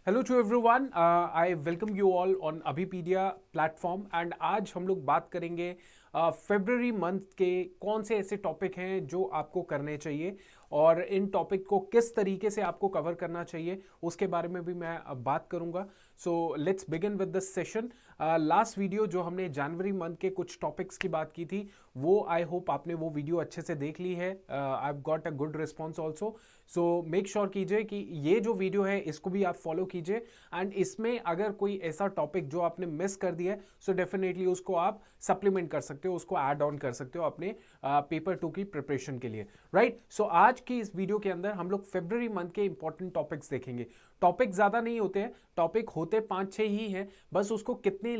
Hello to everyone, I welcome you all on Abhipedia platform and आज हम लोग बात करेंगे फेब्रुअरी मंथ के कौन से ऐसे टॉपिक हैं जो आपको करने चाहिए और इन टॉपिक को किस तरीके से आपको कवर करना चाहिए उसके बारे में भी मैं बात करूंगा। So let's begin with this session. Last video जो हमने जनवरी मंथ के कुछ टॉपिक्स की बात की थी वो आई होप आपने वो वीडियो अच्छे से देख ली है। I have got a good response also. So make sure कीजिए कि ये जो वीडियो है इसको भी आप फॉलो कीजिए एंड इसमें अगर कोई ऐसा टॉपिक जो आपने मिस कर दिया है सो डेफिनेटली उसको आप सप्लीमेंट कर सकते हो, उसको ऐड ऑन कर सकते हो अपने पेपर 2 की प्रिपरेशन के लिए, राइट। सो आज की इस वीडियो के अंदर हम लोग फेब्रुअरी मंथ के इंपॉर्टेंट टॉपिक्स देखेंगे। टॉपिक ज्यादा नहीं होते हैं, टॉपिक होते 5-6 ही हैं, बस उसको कितने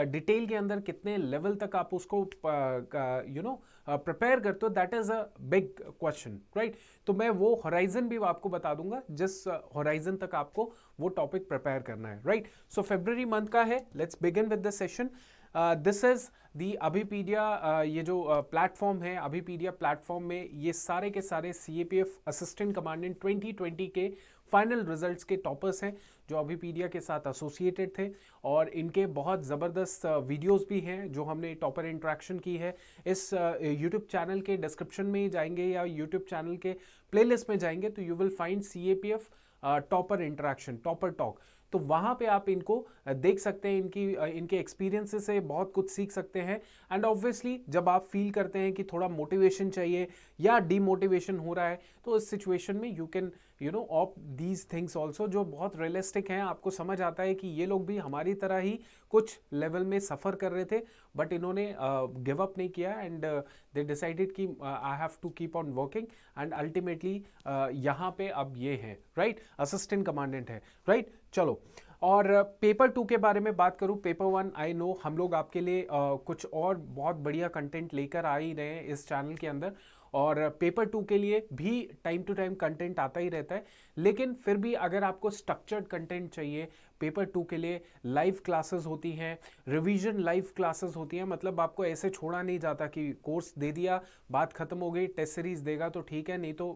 डिटेल के अंदर कितने लेवल तक आप उसको प्रिपेयर करते हो, that is a big question, right. तो मैं वो होराइजन भी आपको बता दूंगा जिस होराइजन तक आपको वो टॉपिक प्रिपेयर करना है, राइट। सो फेब्रुअरी मंथ का है, let's begin with the session. This is the Abhipedia, ये जो प्लेटफॉर्म है अभिपीडिया प्लेटफॉर्म में ये सारे के सारे सीएपीएफ असिस्टेंट कमांडेंट 2020 के फाइनल रिजल्ट्स के टॉपर्स हैं जो अभिपीडिया के साथ एसोसिएटेड थे और इनके बहुत ज़बरदस्त वीडियोस भी हैं जो हमने टॉपर इंटरेक्शन की है। इस यूट्यूब चैनल के डिस्क्रिप्शन में जाएंगे या यूट्यूब चैनल के प्लेलिस्ट में जाएंगे तो you will find CAPF topper interaction, topper talk. तो वहाँ पे आप इनको देख सकते हैं, इनके एक्सपीरियंसेस से बहुत कुछ सीख सकते हैं। एंड ऑब्वियसली जब आप फील करते हैं कि थोड़ा मोटिवेशन चाहिए या डीमोटिवेशन हो रहा है तो इस सिचुएशन में you can opt these things also जो बहुत रियलिस्टिक हैं। आपको समझ आता है कि ये लोग भी हमारी तरह ही कुछ लेवल में सफ़र कर रहे थे बट इन्होंने गिव अप नहीं किया एंड दे डिसाइडेड कि I have to keep on working and ultimately यहाँ पे अब ये है, राइट, असिस्टेंट कमांडेंट है, राइट। चलो, और पेपर 2 के बारे में बात करूं, पेपर 1 आई नो हम लोग आपके लिए कुछ और बहुत बढ़िया कंटेंट लेकर आ ही रहे हैं इस चैनल के अंदर और पेपर 2 के लिए भी टाइम टू टाइम कंटेंट आता ही रहता है। लेकिन फिर भी अगर आपको स्ट्रक्चर्ड कंटेंट चाहिए पेपर 2 के लिए लाइव क्लासेस होती हैं, रिवीजन लाइव क्लासेस होती हैं, मतलब आपको ऐसे छोड़ा नहीं जाता कि कोर्स दे दिया बात खत्म हो गई, टेस्ट सीरीज देगा तो ठीक है नहीं तो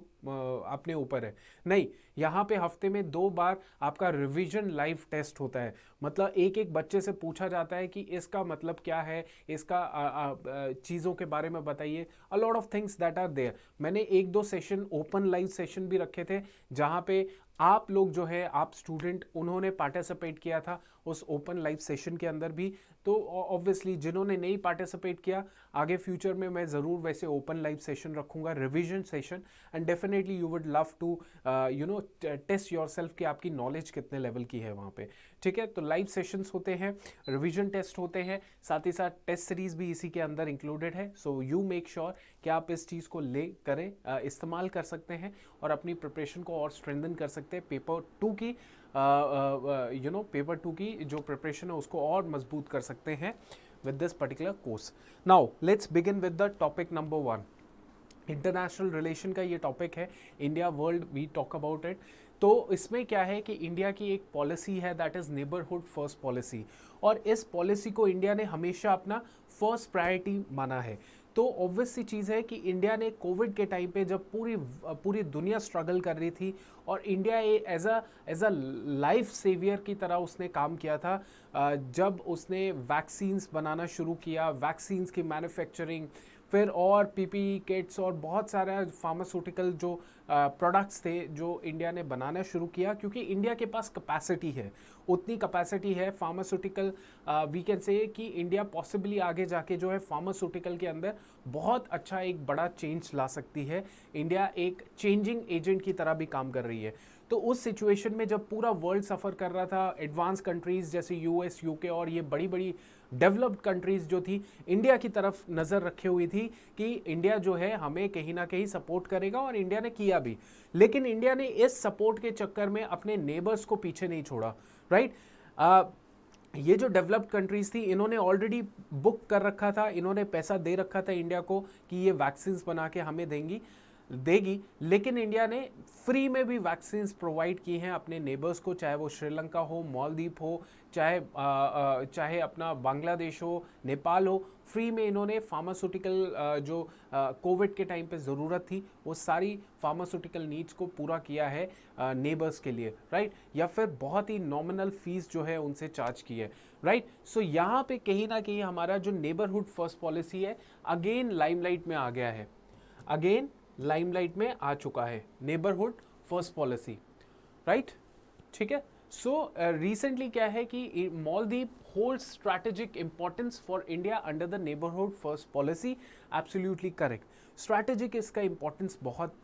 अपने ऊपर है। नहीं, यहाँ पे हफ्ते में 2 बार आपका रिवीजन लाइव टेस्ट होता है। मतलब एक एक बच्चे से पूछा जाता है कि इसका मतलब क्या है, इसका चीज़ों के बारे में बताइए, a lot of things that are there. मैंने 1-2 सेशन ओपन लाइव सेशन भी रखे थे जहाँ पे आप लोग जो है आप स्टूडेंट उन्होंने पार्टिसिपेट किया था उस ओपन लाइव सेशन के अंदर भी। तो ऑब्वियसली जिन्होंने नहीं पार्टिसिपेट किया आगे फ्यूचर में मैं ज़रूर वैसे ओपन लाइव सेशन रखूंगा, revision session, and definitely you would love to test yourself कि आपकी नॉलेज कितने लेवल की है वहाँ पे, ठीक है। तो लाइव सेशंस होते हैं, रिवीजन टेस्ट होते हैं, साथ ही साथ टेस्ट सीरीज भी इसी के अंदर इंक्लूडेड है। सो यू मेक श्योर कि आप इस चीज़ को ले करें, इस्तेमाल कर सकते हैं और अपनी प्रिपरेशन को और स्ट्रेंथन कर सकते हैं। पेपर 2 की पेपर 2 की जो प्रिपरेशन है उसको और मजबूत कर सकते हैं with this particular course. Now let's begin with the topic number 1। International relation का ये टॉपिक है, India world we talk about it. तो इसमें क्या है कि इंडिया की एक पॉलिसी है that is neighbourhood first policy और इस पॉलिसी को इंडिया ने हमेशा अपना फर्स्ट प्रायोरिटी माना है। तो ऑब्वियस सी चीज़ है कि इंडिया ने कोविड के टाइम पे जब पूरी दुनिया स्ट्रगल कर रही थी और India as a life saver की तरह उसने काम किया था। जब उसने वैक्सीन्स बनाना शुरू किया, वैक्सीन्स की मैन्युफैक्चरिंग, फिर और पीपीई किट्स और बहुत सारा फार्मास्यूटिकल जो प्रोडक्ट्स थे जो इंडिया ने बनाना शुरू किया क्योंकि इंडिया के पास कैपेसिटी है, उतनी कैपेसिटी है फार्मास्यूटिकल। वी कैन से कि इंडिया पॉसिबली आगे जाके जो है फार्मास्यूटिकल के अंदर बहुत अच्छा एक बड़ा चेंज ला सकती है। इंडिया एक चेंजिंग एजेंट की तरह भी काम कर रही है। तो उस सिचुएशन में जब पूरा वर्ल्ड सफ़र कर रहा था, एडवांस कंट्रीज़ जैसे यूएस, यूके और ये बड़ी बड़ी डेवलप्ड कंट्रीज़ जो थी इंडिया की तरफ नज़र रखे हुई थी कि इंडिया जो है हमें कहीं ना कहीं सपोर्ट करेगा और इंडिया ने किया भी। लेकिन इंडिया ने इस सपोर्ट के चक्कर में अपने नेबर्स को पीछे नहीं छोड़ा, राइट। ये जो डेवलप्ड कंट्रीज़ थी इन्होंने ऑलरेडी बुक कर रखा था, इन्होंने पैसा दे रखा था इंडिया को कि ये वैक्सीन्स बना के हमें देंगी। देगी, लेकिन इंडिया ने फ्री में भी वैक्सीन्स प्रोवाइड की हैं अपने नेबर्स को, चाहे वो श्रीलंका हो, मालदीव हो, चाहे अपना बांग्लादेश हो, नेपाल हो। फ्री में इन्होंने फार्मास्यूटिकल जो कोविड के टाइम पे ज़रूरत थी वो सारी फार्मास्यूटिकल नीड्स को पूरा किया है नेबर्स के लिए, राइट। या फिर बहुत ही नॉमिनल फीस जो है उनसे चार्ज की है, राइट। सो यहाँ पे कहीं ना कहीं हमारा जो नेबरहुड फर्स्ट पॉलिसी है अगेन लाइमलाइट में आ गया है, अगेन लाइमलाइट में आ चुका है नेबरहुड फर्स्ट पॉलिसी, राइट। ठीक है। सो रिसेंटली क्या है कि Maldives hold strategic importance for India under the neighbourhood first policy. Absolutely correct. Strategic इसका इंपॉर्टेंस बहुत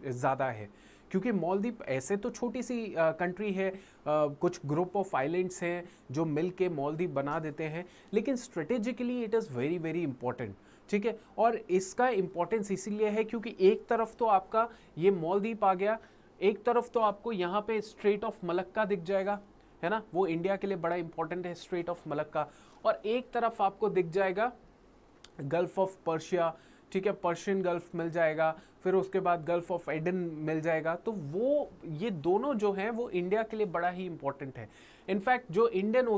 ज़्यादा है, क्योंकि मालदीव ऐसे तो छोटी सी कंट्री है, कुछ ग्रुप ऑफ आइलैंड्स हैं जो मिल के मालदीव बना देते हैं, लेकिन strategically it is very very important, ठीक है। और इसका इंपॉर्टेंस इसीलिए है क्योंकि एक तरफ तो आपका ये मालदीव आ गया, एक तरफ तो आपको यहाँ पे स्ट्रेट ऑफ मलक्का दिख जाएगा, है ना, वो इंडिया के लिए बड़ा इंपॉर्टेंट है स्ट्रेट ऑफ मलक्का, और एक तरफ आपको दिख जाएगा गल्फ ऑफ पर्शिया, ठीक है, पर्शियन गल्फ मिल जाएगा, फिर उसके बाद गल्फ ऑफ एडन मिल जाएगा। तो वो ये दोनों जो हैं वो इंडिया के लिए बड़ा ही इंपॉर्टेंट है। इनफैक्ट जो इंडियन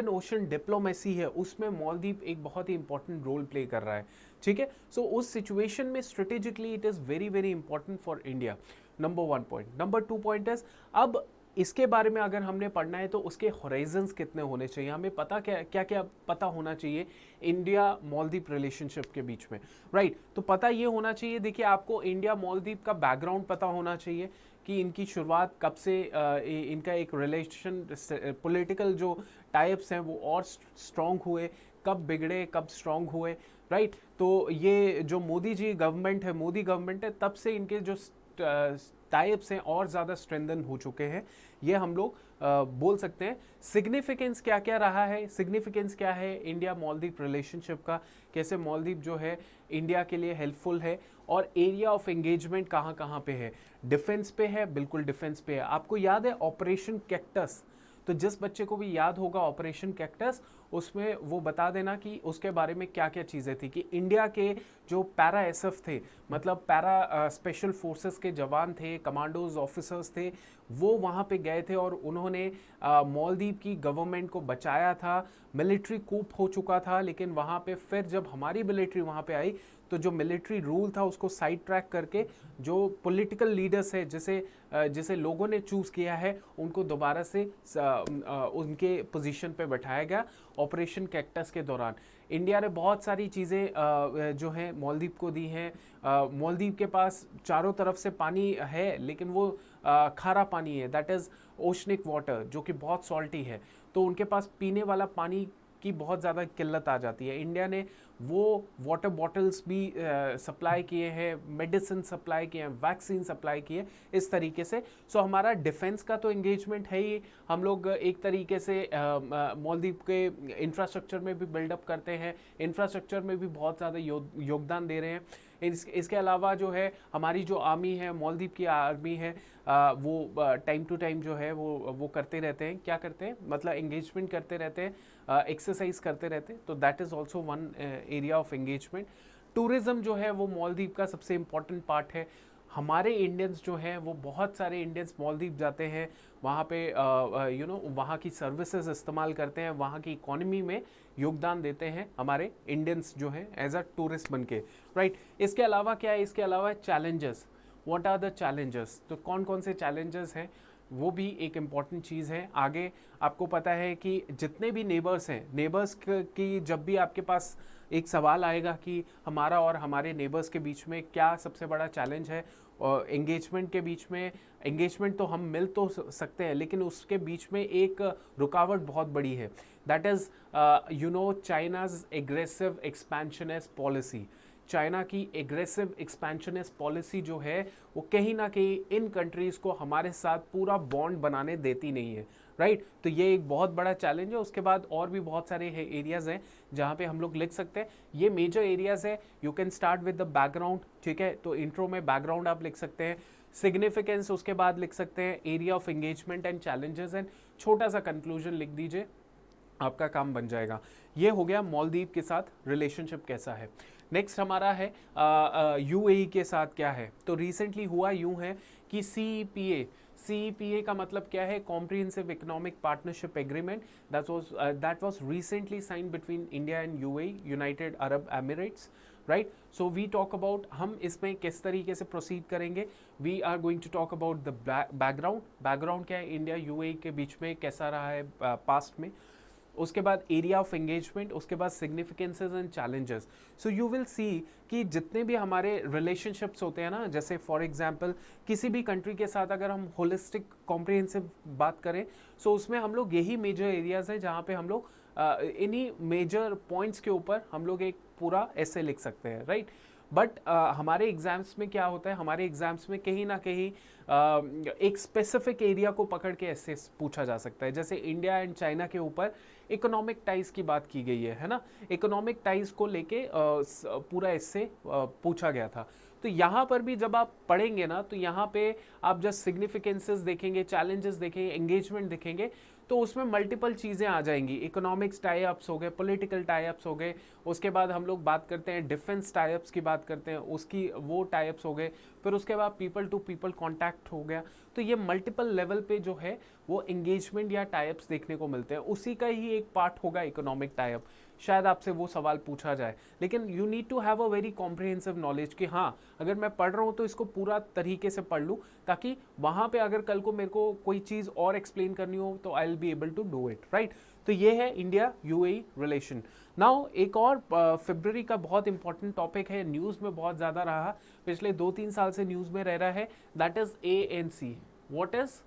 ओशन डिप्लोमेसी है उसमें मालदीव एक बहुत ही इंपॉर्टेंट रोल प्ले कर रहा है, ठीक है। सो उस सिचुएशन में strategically it is very very important for India. Number 1 point. Number 2 point is, अब इसके बारे में अगर हमने पढ़ना है तो उसके हॉराइजन्स कितने होने चाहिए, हमें पता क्या क्या पता होना चाहिए इंडिया मालदीव रिलेशनशिप के बीच में, राइट। तो पता ये होना चाहिए, देखिए आपको इंडिया मालदीव का बैकग्राउंड पता होना चाहिए कि इनकी शुरुआत कब से, इनका एक रिलेशन, पॉलिटिकल जो टाइप्स हैं वो और स्ट्रॉन्ग हुए, कब बिगड़े कब स्ट्रॉन्ग हुए, राइट। तो ये जो मोदी गवर्नमेंट है तब से इनके जो टाइप्स हैं और ज़्यादा स्ट्रेंथन हो चुके हैं, ये हम लोग बोल सकते हैं। सिग्निफिकेंस क्या क्या रहा है, सिग्निफिकेंस क्या है इंडिया मालदीव रिलेशनशिप का, कैसे मालदीव जो है इंडिया के लिए हेल्पफुल है, और एरिया ऑफ एंगेजमेंट कहाँ कहाँ पे है। डिफेंस पे है, बिल्कुल डिफेंस पे है। आपको याद है ऑपरेशन कैक्टस, तो जिस बच्चे को भी याद होगा ऑपरेशन कैक्टस, उसमें वो बता देना कि उसके बारे में क्या क्या चीज़ें थी, कि इंडिया के जो पैरा एसएफ थे, मतलब पैरा स्पेशल फोर्सेस के जवान थे, कमांडोज ऑफिसर्स थे, वो वहाँ पे गए थे और उन्होंने मालदीव की गवर्नमेंट को बचाया था। मिलिट्री कूप हो चुका था, लेकिन वहाँ पे फिर जब हमारी मिलिट्री वहाँ पे आई तो जो मिलिट्री रूल था उसको साइड ट्रैक करके जो पॉलिटिकल लीडर्स है जिसे लोगों ने चूज़ किया है, उनको दोबारा से उनके पोजीशन पे बैठाया गया ऑपरेशन कैक्टस के दौरान। इंडिया ने बहुत सारी चीज़ें जो हैं मालदीव को दी हैं। मालदीव के पास चारों तरफ से पानी है, लेकिन वो खारा पानी है, दैट इज़ ओशनिक वाटर, जो कि बहुत सॉल्टी है, तो उनके पास पीने वाला पानी की बहुत ज़्यादा किल्लत आ जाती है। इंडिया ने वो वाटर बॉटल्स भी सप्लाई किए हैं, मेडिसिन सप्लाई किए हैं, वैक्सीन सप्लाई किए, इस तरीके से। सो हमारा डिफेंस का तो एंगेजमेंट है ही, हम लोग एक तरीके से मालदीव के इंफ्रास्ट्रक्चर में भी बिल्डअप करते हैं, इंफ्रास्ट्रक्चर में भी बहुत ज़्यादा योगदान दे रहे हैं। इसके अलावा जो है हमारी जो आर्मी है, मालदीव की आर्मी है, वो टाइम टू टाइम जो है वो करते रहते हैं, क्या करते हैं, मतलब एंगेजमेंट करते रहते हैं, एक्सरसाइज करते रहते हैं, तो that is also one area of engagement. Tourism जो है वो मालदीव का सबसे इम्पॉर्टेंट पार्ट है। हमारे इंडियंस जो हैं वो बहुत सारे इंडियंस मालदीव जाते हैं, वहाँ पे वहाँ की सर्विसेज इस्तेमाल करते हैं, वहाँ की इकोनॉमी में योगदान देते हैं हमारे इंडियंस जो हैं एज अ टूरिस्ट बन के, राइट। इसके अलावा क्या है, इसके अलावा challenges, what are the challenges, तो कौन कौन से चैलेंजेस हैं, वो भी एक इम्पॉर्टेंट चीज़ है। आगे आपको पता है कि जितने भी नेबर्स हैं, नेबर्स की जब भी आपके पास एक सवाल आएगा कि हमारा और हमारे नेबर्स के बीच में क्या सबसे बड़ा चैलेंज है, और एंगेजमेंट के बीच में, एंगेजमेंट तो हम मिल तो सकते हैं, लेकिन उसके बीच में एक रुकावट बहुत बड़ी है, that is China's aggressive expansionist policy. China की एग्रेसिव एक्सपेंशनिस्ट पॉलिसी जो है वो कहीं ना कहीं इन कंट्रीज़ को हमारे साथ पूरा बॉन्ड बनाने देती नहीं है, राइट। तो ये एक बहुत बड़ा चैलेंज है। उसके बाद और भी बहुत सारे एरियाज़ हैं जहाँ पे हम लोग लिख सकते हैं, ये मेजर एरियाज़ है। You can start with the background, ठीक है, तो इंट्रो में बैकग्राउंड आप लिख सकते हैं, सिग्निफिकेंस उसके बाद लिख सकते हैं, area of engagement and challenges, and छोटा सा कंक्लूजन लिख दीजिए, आपका काम बन जाएगा। ये हो गया मालदीव के साथ रिलेशनशिप कैसा है। नेक्स्ट हमारा है यूएई के साथ क्या है। तो रिसेंटली हुआ यूं है कि सीईपीए का मतलब क्या है, comprehensive economic partnership agreement, that was recently signed between India and UAE, United Arab Emirates, right. So we talk about हम इसमें किस तरीके से प्रोसीड करेंगे, we are going to talk about the background क्या है, इंडिया यूएई के बीच में कैसा रहा है पास्ट में, उसके बाद एरिया ऑफ एंगेजमेंट, उसके बाद significances and challenges. So you will see कि जितने भी हमारे रिलेशनशिप्स होते हैं ना, जैसे फॉर एग्जांपल किसी भी कंट्री के साथ अगर हम होलिस्टिक कॉम्प्रिहेंसिव बात करें, सो उसमें हम लोग यही मेजर एरियाज हैं जहाँ पे हम लोग इन्हीं मेजर पॉइंट्स के ऊपर हम लोग एक पूरा ऐसे लिख सकते हैं, राइट। बट हमारे एग्जाम्स में क्या होता है, हमारे एग्जाम्स में कहीं ना कहीं एक स्पेसिफिक एरिया को पकड़ के ऐसे पूछा जा सकता है। जैसे इंडिया एंड चाइना के ऊपर इकोनॉमिक टाइज की बात की गई है ना, इकोनॉमिक टाइज को लेके पूरा इससे पूछा गया था। तो यहाँ पर भी जब आप पढ़ेंगे ना, तो यहाँ पे आप जस्ट सिग्निफिकेंसेस देखेंगे, चैलेंजेस देखेंगे, एंगेजमेंट देखेंगे, तो उसमें मल्टीपल चीज़ें आ जाएंगी। इकोनॉमिक्स टाई अप्स हो गए, पॉलिटिकल टाई अप्स हो गए, उसके बाद हम लोग बात करते हैं डिफेंस टाई अप्स की बात करते हैं, उसकी वो टाई अप्स हो गए, फिर उसके बाद पीपल टू पीपल कॉन्टैक्ट हो गया। तो ये मल्टीपल लेवल पे जो है वो एंगेजमेंट या टाई अप्स देखने को मिलते हैं। उसी का ही एक पार्ट होगा इकोनॉमिक टाई अप। शायद आपसे वो सवाल पूछा जाए, लेकिन you need to have a very comprehensive knowledge कि हाँ, अगर मैं पढ़ रहा हूँ तो इसको पूरा तरीके से पढ़ लूँ, ताकि वहाँ पे अगर कल को मेरे को कोई चीज़ और एक्सप्लेन करनी हो तो I will be able to do it, right. तो ये है इंडिया यूएई रिलेशन। नाउ एक और फरवरी का बहुत इंपॉर्टेंट टॉपिक है, न्यूज़ में बहुत ज़्यादा रहा, पिछले 2-3 साल से न्यूज़ में रह रहा है, that is ANC। What is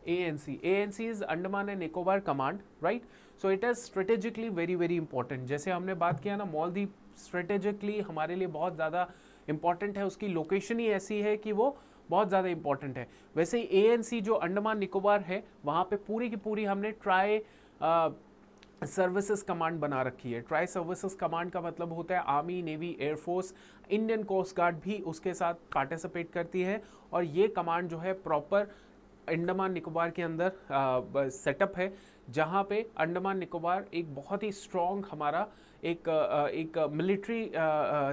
ANC? ANC is Andaman and Nicobar Command, right? So it is strategically very very important। जैसे हमने बात किया ना, मालदीव स्ट्रेटेजिकली हमारे लिए बहुत ज़्यादा इंपॉर्टेंट है, उसकी लोकेशन ही ऐसी है कि वो बहुत ज़्यादा इंपॉर्टेंट है। वैसे ही ANC जो अंडमान निकोबार है, वहाँ पे पूरी की पूरी हमने ट्राई सर्विसेज कमांड बना रखी है। ट्राई सर्विसेज कमांड का मतलब होता है army, navy, air force, Indian coast guard भी उसके साथ पार्टिसिपेट करती है, और ये कमांड जो है प्रॉपर अंडमान निकोबार के अंदर सेटअप है, जहाँ पे अंडमान निकोबार एक बहुत ही स्ट्रॉन्ग हमारा एक मिलिट्री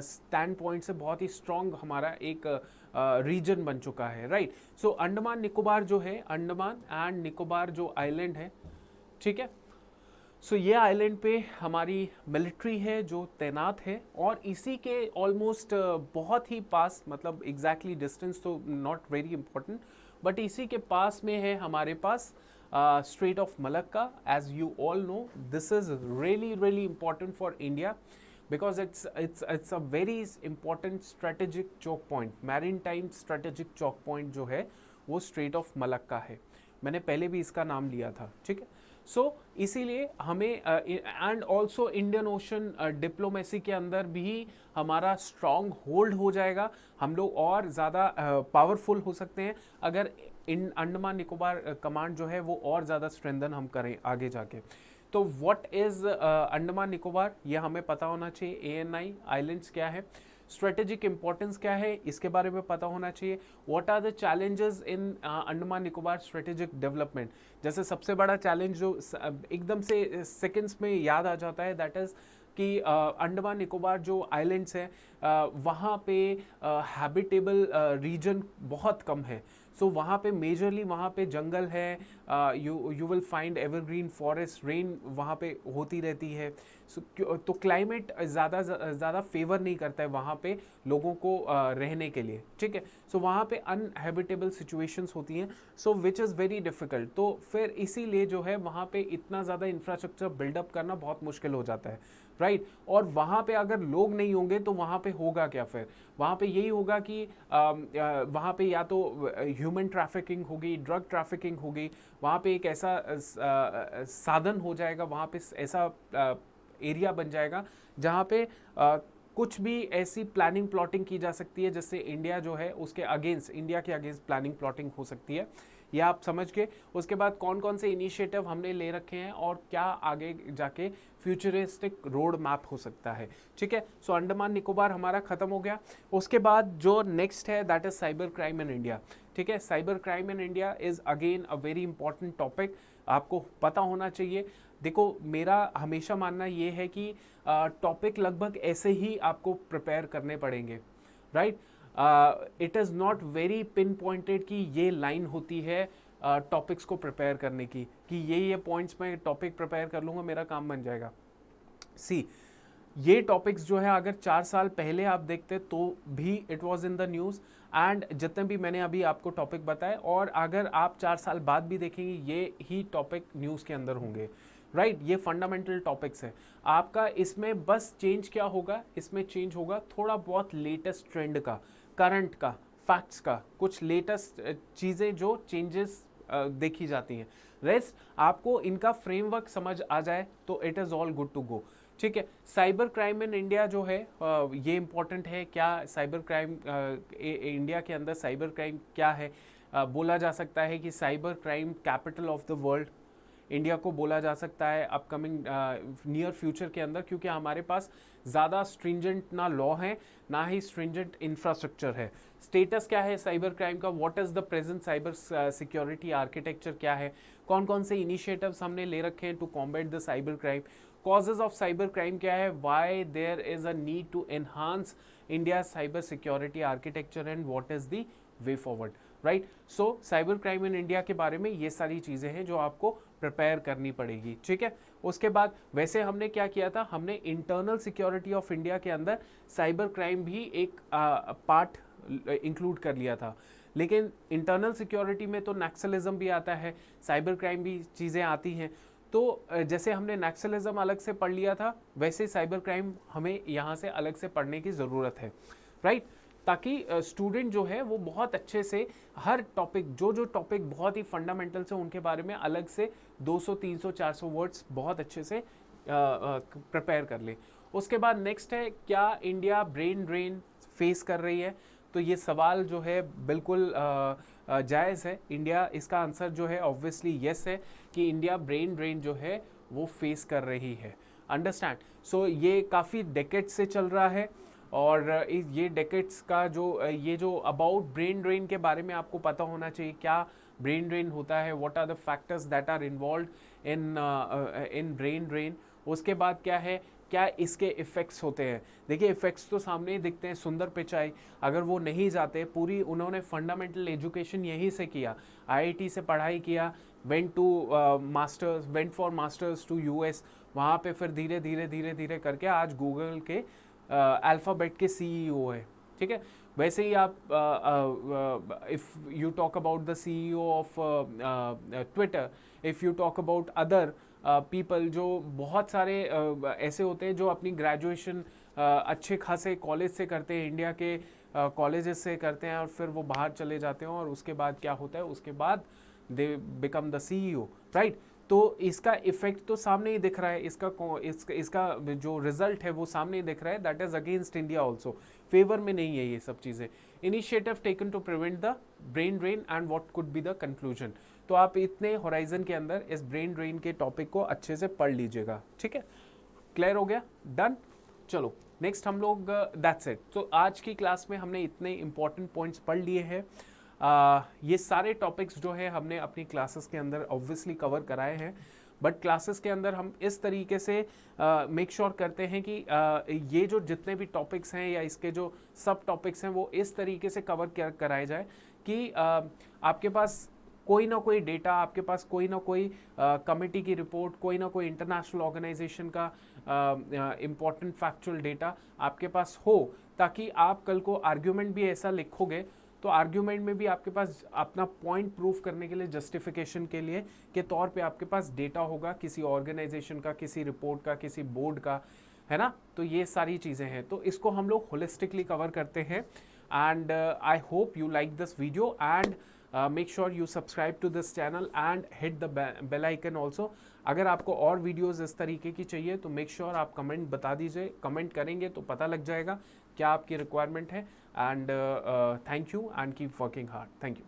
स्टैंड पॉइंट से बहुत ही स्ट्रॉन्ग हमारा एक रीजन बन चुका है, राइट। सो अंडमान निकोबार जो है, अंडमान एंड निकोबार जो आइलैंड है, ठीक है, सो ये आइलैंड पे हमारी मिलिट्री है जो तैनात है, और इसी के ऑलमोस्ट बहुत ही पास, मतलब एग्जैक्टली डिस्टेंस तो नॉट वेरी इंपॉर्टेंट, बट इसी के पास में है हमारे पास strait of Malacca. As you all know, this is really really important for India, because it's a very important strategic choke point, maritime strategic choke point जो है वो स्ट्रेट ऑफ मलक्का है। मैंने पहले भी इसका नाम लिया था, ठीक है। सो इसीलिए हमें and also Indian ocean diplomacy के अंदर भी हमारा स्ट्रॉन्ग होल्ड हो जाएगा, हम लोग और ज़्यादा पावरफुल हो सकते हैं अगर इन अंडमान निकोबार कमांड जो है वो और ज़्यादा स्ट्रेंथन हम करें आगे जाके। तो व्हाट इज़ अंडमान निकोबार, ये हमें पता होना चाहिए। ANI आइलैंड्स क्या है, स्ट्रेटेजिक इंपॉर्टेंस क्या है, इसके बारे में पता होना चाहिए। What are the challenges in Andaman Nicobar strategic development. जैसे सबसे बड़ा चैलेंज जो एकदम से सेकेंड्स में याद आ जाता है, दैट इज़ कि अंडमान निकोबार जो आइलैंड्स हैं वहाँ पे हैबिटेबल रीजन बहुत कम है। सो वहाँ पे मेजरली वहाँ पे जंगल है, you will find evergreen forest, rain वहाँ पे होती रहती है। तो क्लाइमेट ज़्यादा फेवर नहीं करता है वहाँ पे लोगों को रहने के लिए, ठीक है। सो वहाँ पे अनहैबिटेबल सिचुएशंस होती हैं, सो विच इज़ वेरी डिफ़िकल्ट। तो फिर इसीलिए जो है वहाँ पे इतना ज़्यादा इंफ्रास्ट्रक्चर बिल्डअप करना बहुत मुश्किल हो जाता है, राइट। और वहाँ पे अगर लोग नहीं होंगे तो वहाँ पे होगा क्या, फिर वहाँ पे यही होगा कि वहाँ पे या तो ह्यूमन ट्रैफिकिंग होगी, ड्रग ट्रैफिकिंग होगी, वहाँ पे एक ऐसा साधन हो जाएगा, वहाँ पे ऐसा एरिया बन जाएगा जहाँ पे कुछ भी ऐसी प्लानिंग प्लॉटिंग की जा सकती है जिससे इंडिया जो है उसके अगेंस्ट, इंडिया के अगेंस्ट प्लानिंग प्लॉटिंग हो सकती है। ये आप समझ के उसके बाद कौन कौन से इनिशिएटिव हमने ले रखे हैं और क्या आगे जाके फ्यूचरिस्टिक रोड मैप हो सकता है, ठीक है। सो अंडमान निकोबार हमारा खत्म हो गया। उसके बाद जो नेक्स्ट है that is cyber crime in India, ठीक ठीक है। Cyber crime in India is again a very important topic, आपको पता होना चाहिए। देखो मेरा हमेशा मानना ये है कि टॉपिक लगभग ऐसे ही आपको प्रिपेयर करने पड़ेंगे, right. It is not very pin pointed कि ये लाइन होती है टॉपिक्स को प्रिपेयर करने की, कि ये पॉइंट्स में टॉपिक प्रिपेयर कर लूँगा मेरा काम बन जाएगा। सी, ये टॉपिक्स जो है अगर 4 साल पहले आप देखते तो भी it was in the news, and जितने भी मैंने अभी आपको टॉपिक बताए, और अगर आप 4 साल बाद भी देखेंगे ये ही टॉपिक न्यूज़ के अंदर होंगे, राइट। ये फंडामेंटल टॉपिक्स है। आपका इसमें बस चेंज क्या होगा, इसमें चेंज होगा थोड़ा बहुत लेटेस्ट ट्रेंड का, करंट का, फैक्ट्स का, कुछ लेटेस्ट चीज़ें जो चेंजेस देखी जाती हैं। रेस्ट आपको इनका फ्रेमवर्क समझ आ जाए तो it is all good to go, ठीक है। साइबर क्राइम इन इंडिया जो है ये इंपॉर्टेंट है। क्या साइबर क्राइम इंडिया के अंदर साइबर क्राइम क्या है, बोला जा सकता है कि cyber crime capital of the world India को बोला जा सकता है अपकमिंग नियर फ्यूचर के अंदर, क्योंकि हमारे पास ज़्यादा स्ट्रिंजेंट ना लॉ है ना ही स्ट्रिंजेंट इंफ्रास्ट्रक्चर है। स्टेटस क्या है साइबर क्राइम का, what is the present cyber security architecture क्या है, कौन कौन से इनिशिएटिव्स हमने ले रखे हैं to combat the cyber crime, causes of cyber crime क्या है, why there is a need to enhance India cyber security architecture and what is the way forward, right. So cyber crime in India के बारे में ये सारी चीज़ें हैं जो आपको प्रिपेयर करनी पड़ेगी, ठीक है। उसके बाद वैसे हमने क्या किया था, हमने इंटरनल सिक्योरिटी ऑफ इंडिया के अंदर साइबर क्राइम भी एक पार्ट इंक्लूड कर लिया था, लेकिन इंटरनल सिक्योरिटी में तो नक्सलिज्म भी आता है, साइबर क्राइम भी चीज़ें आती हैं। तो जैसे हमने नक्सलिज्म अलग से पढ़ लिया था, वैसे साइबर क्राइम हमें यहाँ से अलग से पढ़ने की ज़रूरत है, राइट। ताकि स्टूडेंट जो है वो बहुत अच्छे से हर टॉपिक, जो टॉपिक बहुत ही फंडामेंटल से उनके बारे में अलग से 200 300 400 वर्ड्स बहुत अच्छे से प्रिपेयर कर ले। उसके बाद नेक्स्ट है, क्या इंडिया ब्रेन ड्रेन फेस कर रही है, तो ये सवाल जो है बिल्कुल जायज़ है। इंडिया, इसका आंसर जो है ऑब्वियसली येस है कि इंडिया ब्रेन ड्रेन जो है वो फेस कर रही है, अंडरस्टैंड। सो ये काफ़ी डेकेड्स से चल रहा है, और ये डेकेड्स का जो ये जो अबाउट ब्रेन ड्रेन के बारे में आपको पता होना चाहिए, क्या ब्रेन ड्रेन होता है, what are the factors that are involve in brain drain. उसके बाद क्या है, क्या इसके इफ़ेक्ट्स होते हैं। देखिए इफ़ेक्ट्स तो सामने ही दिखते हैं, सुंदर पिचाई, अगर वो नहीं जाते, पूरी उन्होंने फंडामेंटल एजुकेशन यहीं से किया, आईआईटी से पढ़ाई किया, went for masters to US, वहाँ पे फिर धीरे धीरे करके आज गूगल के अल्फ़ाबेट के सीईओ है, ठीक है। वैसे ही आप if you talk about the CEO of Twitter, if you talk about other people, जो बहुत सारे ऐसे होते हैं जो अपनी ग्रेजुएशन अच्छे खासे कॉलेज से करते हैं, इंडिया के कॉलेजेस से करते हैं, और फिर वो बाहर चले जाते हैं, और उसके बाद क्या होता है, उसके बाद they become the CEO, right. तो इसका इफेक्ट तो सामने ही दिख रहा है, इसका जो रिजल्ट है वो सामने ही दिख रहा है, that is against India also, favour में नहीं है ये सब चीज़ें। Initiative taken to prevent the brain drain and what could be the conclusion. तो आप इतने होराइजन के अंदर इस ब्रेन ड्रेन के टॉपिक को अच्छे से पढ़ लीजिएगा, ठीक है। क्लियर हो गया, डन। चलो नेक्स्ट हम लोग, दैट्स इट। तो आज की क्लास में हमने इतने इंपॉर्टेंट पॉइंट्स पढ़ लिए हैं। ये सारे टॉपिक्स जो है हमने अपनी क्लासेस के अंदर ऑब्वियसली कवर कराए हैं, बट क्लासेस के अंदर हम इस तरीके से मेक श्योर करते हैं कि ये जो जितने भी टॉपिक्स हैं या इसके जो सब टॉपिक्स हैं वो इस तरीके से कवर कराए जाए कि आपके पास कोई ना कोई डेटा, आपके पास कोई ना कोई कमेटी की रिपोर्ट, कोई ना कोई इंटरनेशनल ऑर्गेनाइजेशन का इम्पॉर्टेंट फैक्चुअल डेटा आपके पास हो, ताकि आप कल को आर्ग्यूमेंट भी ऐसा लिखोगे तो आर्ग्यूमेंट में भी आपके पास अपना पॉइंट प्रूफ करने के लिए, जस्टिफिकेशन के लिए के तौर पे आपके पास डेटा होगा किसी ऑर्गेनाइजेशन का, किसी रिपोर्ट का, किसी बोर्ड का, है ना। तो ये सारी चीज़ें हैं, तो इसको हम लोग होलिस्टिकली कवर करते हैं। And I hope you like this video, and make sure you subscribe to this channel and hit the bell icon also. अगर आपको और वीडियोज़ इस तरीके की चाहिए तो मेक श्योर आप कमेंट बता दीजिए, कमेंट करेंगे तो पता लग जाएगा क्या आपकी रिक्वायरमेंट है। And thank you and keep working hard. Thank you.